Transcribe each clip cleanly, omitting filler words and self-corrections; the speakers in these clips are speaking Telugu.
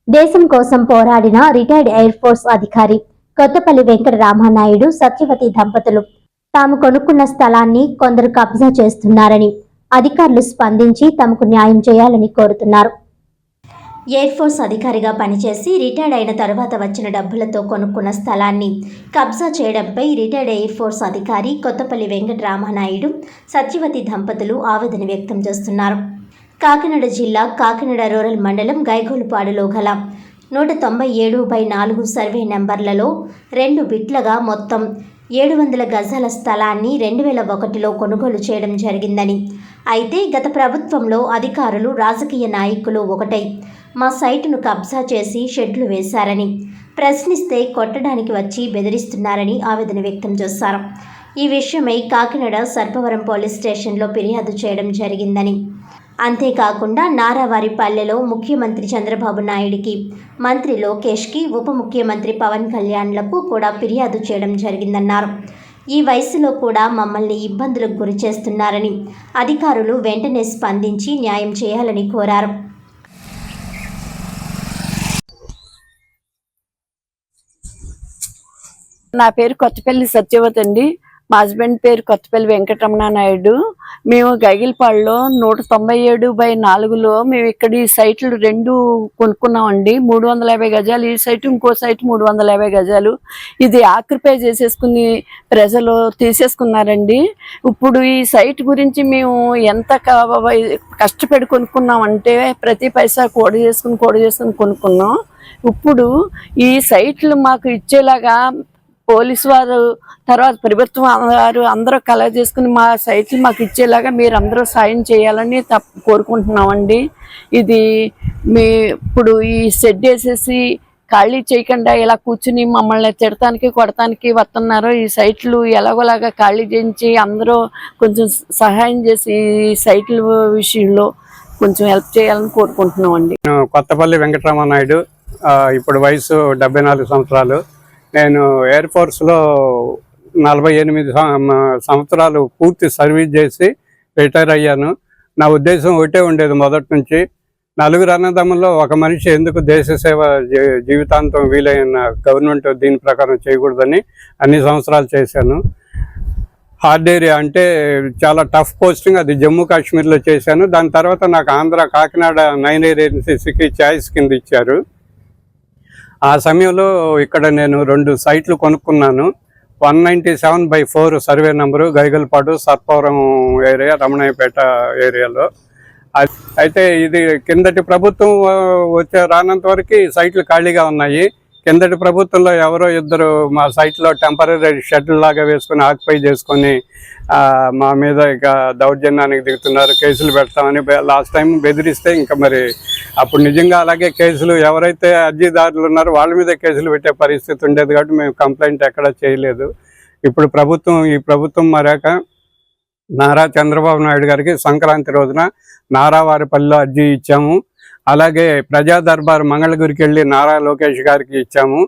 దేశం కోసం పోరాడిన రిటైర్డ్ ఎయిర్ ఫోర్స్ అధికారి కొత్తపల్లి వెంకట రామనాయుడు సత్యవతి దంపతులు తాము కొనుక్కున్న స్థలాన్ని కొందరు కబ్జా చేస్తున్నారని అధికారులు స్పందించి తమకు న్యాయం చేయాలని కోరుతున్నారు. ఎయిర్ ఫోర్స్ అధికారిగా పనిచేసి రిటైర్డ్ అయిన తరువాత వచ్చిన డబ్బులతో కొనుక్కున్న స్థలాన్ని కబ్జా చేయడంపై రిటైర్డ్ ఎయిర్ ఫోర్స్ అధికారి కొత్తపల్లి వెంకట రామనాయుడు సత్యవతి దంపతులు ఆవేదన వ్యక్తం చేస్తున్నారు. కాకినాడ జిల్లా కాకినాడ రూరల్ మండలం గైగోలుపాడులో గల 197/4 సర్వే నెంబర్లలో 2 బిట్లుగా మొత్తం 700 గజాల స్థలాన్ని 2001లో కొనుగోలు చేయడం జరిగిందని, అయితే గత ప్రభుత్వంలో అధికారులు రాజకీయ నాయకులు ఒకటై మా సైటును కబ్జా చేసి షెడ్లు వేశారని, ప్రశ్నిస్తే కొట్టడానికి వచ్చి బెదిరిస్తున్నారని ఆవేదన వ్యక్తం చేశారు. ఈ విషయమై కాకినాడ సర్పవరం పోలీస్ స్టేషన్లో ఫిర్యాదు చేయడం జరిగిందని, అంతేకాకుండా నారావారిపల్లెలో ముఖ్యమంత్రి చంద్రబాబు నాయుడికి, మంత్రి లోకేష్కి, ఉప ముఖ్యమంత్రి పవన్ కళ్యాణ్లకు కూడా ఫిర్యాదు చేయడం జరిగిందన్నారు. ఈ వయసులో కూడా మమ్మల్ని ఇబ్బందులకు గురి చేస్తున్నారని అధికారులు వెంటనే స్పందించి న్యాయం చేయాలని కోరారు. నా పేరు కొత్తపల్లి సత్యవతి అండి. మా హస్బెండ్ పేరు కొత్తపల్లి వెంకటరమణ నాయుడు. మేము గైగిల్పాడులో 197/4లో మేము ఇక్కడ ఈ సైట్లు 2 కొనుక్కున్నామండి. 350 గజాలు ఈ సైటు, ఇంకో సైటు 350 గజాలు. ఇది ఆక్యుపై చేసేసుకుని ప్రజలు తీసేసుకున్నారండి. ఇప్పుడు ఈ సైట్ గురించి మేము ఎంత కష్టపడి కొనుక్కున్నామంటే ప్రతి పైసా కూడ చేసుకుని కొనుక్కున్నాం. ఇప్పుడు ఈ సైట్లు మాకు ఇచ్చేలాగా పోలీసు వారు, తర్వాత ప్రభుత్వం వారు అందరూ కలెక్ట్ చేసుకుని మా సైట్లు మాకు ఇచ్చేలాగా మీరు అందరూ సాయం చేయాలని కోరుకుంటున్నామండి. ఇది ఇప్పుడు ఈ షెడ్ వేసేసి ఖాళీ చేయకుండా ఇలా కూర్చుని మమ్మల్ని తిడటానికి కొడటానికి వస్తున్నారు. ఈ సైట్లు ఎలాగోలాగా ఖాళీ చేయించి అందరూ కొంచెం సహాయం చేసి ఈ సైట్ల విషయంలో కొంచెం హెల్ప్ చేయాలని కోరుకుంటున్నామండి. కొత్తపల్లి వెంకటరామనాయుడు, ఇప్పుడు వయసు 74 సంవత్సరాలు. నేను ఎయిర్ ఫోర్స్లో 48 సంవత్సరాలు పూర్తి సర్వీస్ చేసి రిటైర్ అయ్యాను. నా ఉద్దేశం ఒకటే ఉండేది మొదటి నుంచి, 4 అన్నదమ్ముల్లో ఒక మనిషి ఎందుకు దేశ సేవ జీవితాంతం వీలైన గవర్నమెంట్ దీని ప్రకారం చేయకూడదని అన్ని సంవత్సరాలు చేశాను. హార్డ్ ఏరియా అంటే చాలా టఫ్ పోస్టింగ్, అది జమ్మూ కాశ్మీర్లో చేశాను. దాని తర్వాత నాకు ఆంధ్ర కాకినాడ 9 ఏరియా ఎన్సీసీకి చాయిస్ కింద ఇచ్చారు. ఆ సమయంలో ఇక్కడ నేను 2 సైట్లు కొనుక్కున్నాను. 197/4 survey number, Gaigalpadu, Sarpavaram area, Ramanayyapeta ఏరియాలో. అయితే ఇది కిందటి ప్రభుత్వం రానంత వరకు సైట్లు ఖాళీగా ఉన్నాయి. కిందటి ప్రభుత్వంలో ఎవరో ఇద్దరు మా సైట్లో టెంపరీ షెడ్ లాగా వేసుకొని ఆక్యుపై చేసుకొని మా మీద ఇక దౌర్జన్యానికి దిగుతున్నారు. కేసులు పెడతామని లాస్ట్ టైం బెదిరిస్తే ఇంకా మరి అప్పుడు నిజంగా అలాగే కేసులు, ఎవరైతే అర్జీదారులు ఉన్నారో వాళ్ళ మీద కేసులు పెట్టే పరిస్థితి ఉండేది కాబట్టి మేము కంప్లైంట్ ఎక్కడా చేయలేదు. ఇప్పుడు ఈ ప్రభుత్వం మారాక నారా చంద్రబాబు నాయుడు గారికి సంక్రాంతి రోజున నారావారిపల్లిలో అర్జీ ఇచ్చాము. అలాగే ప్రజా దర్బార్ మంగళగిరికి వెళ్ళి నారా లోకేష్ గారికి ఇచ్చాము.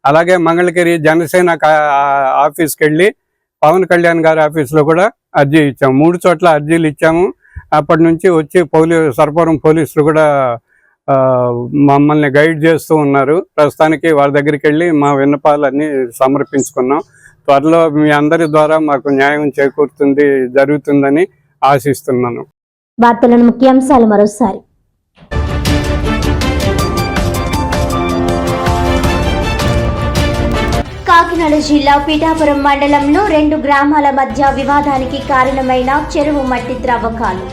అలాగే మంగళగిరి జనసేన ఆఫీస్కి వెళ్ళి పవన్ కళ్యాణ్ గారి ఆఫీస్లో కూడా అర్జీ ఇచ్చాము. 3 చోట్ల అర్జీలు ఇచ్చాము. అప్పటి నుంచి వచ్చి సర్పవరం పోలీసులు కూడా మమ్మల్ని గైడ్ చేస్తూ ఉన్నారు. ప్రస్తుతానికి వారి దగ్గరికి వెళ్ళి మా విన్నపాలన్నీ సమర్పించుకున్నాం. త్వరలో మీ అందరి ద్వారా మాకు న్యాయం జరుగుతుందని ఆశిస్తున్నాను. వార్తలను ముఖ్యాంశాలు మరోసారి. కాకినాడ జిల్లా పీఠాపురం మండలంలో 2 గ్రామాల మధ్య వివాదానికి కారణమైన చెరువు మట్టి త్రవ్వకాలు.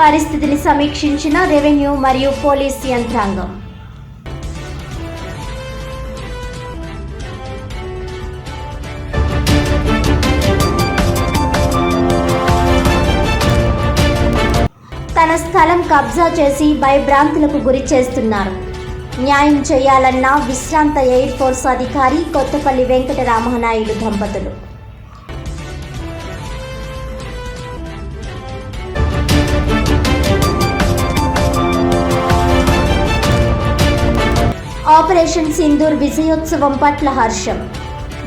పరిస్థితిని సమీక్షించిన రెవెన్యూ మరియు పోలీస్ యంత్రాంగం. తన స్థలం కబ్జా చేసి భయభ్రాంతులకు గురి చేస్తున్నారు. న్యాయం చేయాలన్న విశ్రాంత ఎయిర్ ఫోర్స్ అధికారి కొత్తపల్లి వెంకట రామనాయుడు దంపతులు. ఆపరేషన్ సింధూర్ విజయోత్సవం పట్ల హర్షం.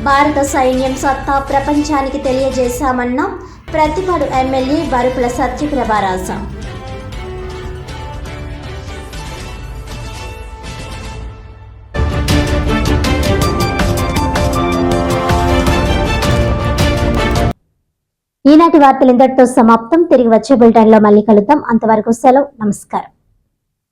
భారత సైన్యం సత్తా ప్రపంచానికి తెలియజేశామన్న ప్రతిపాడు ఎమ్మెల్యే వరుపుల సత్యప్రభారాజ. ఈనాటి వార్తలు ఇంతటితో సమాప్తం. తిరిగి వచ్చే బులెటిన్లో మళ్ళీ కలుద్దాం. అంతవరకు సెలవు. నమస్కారం.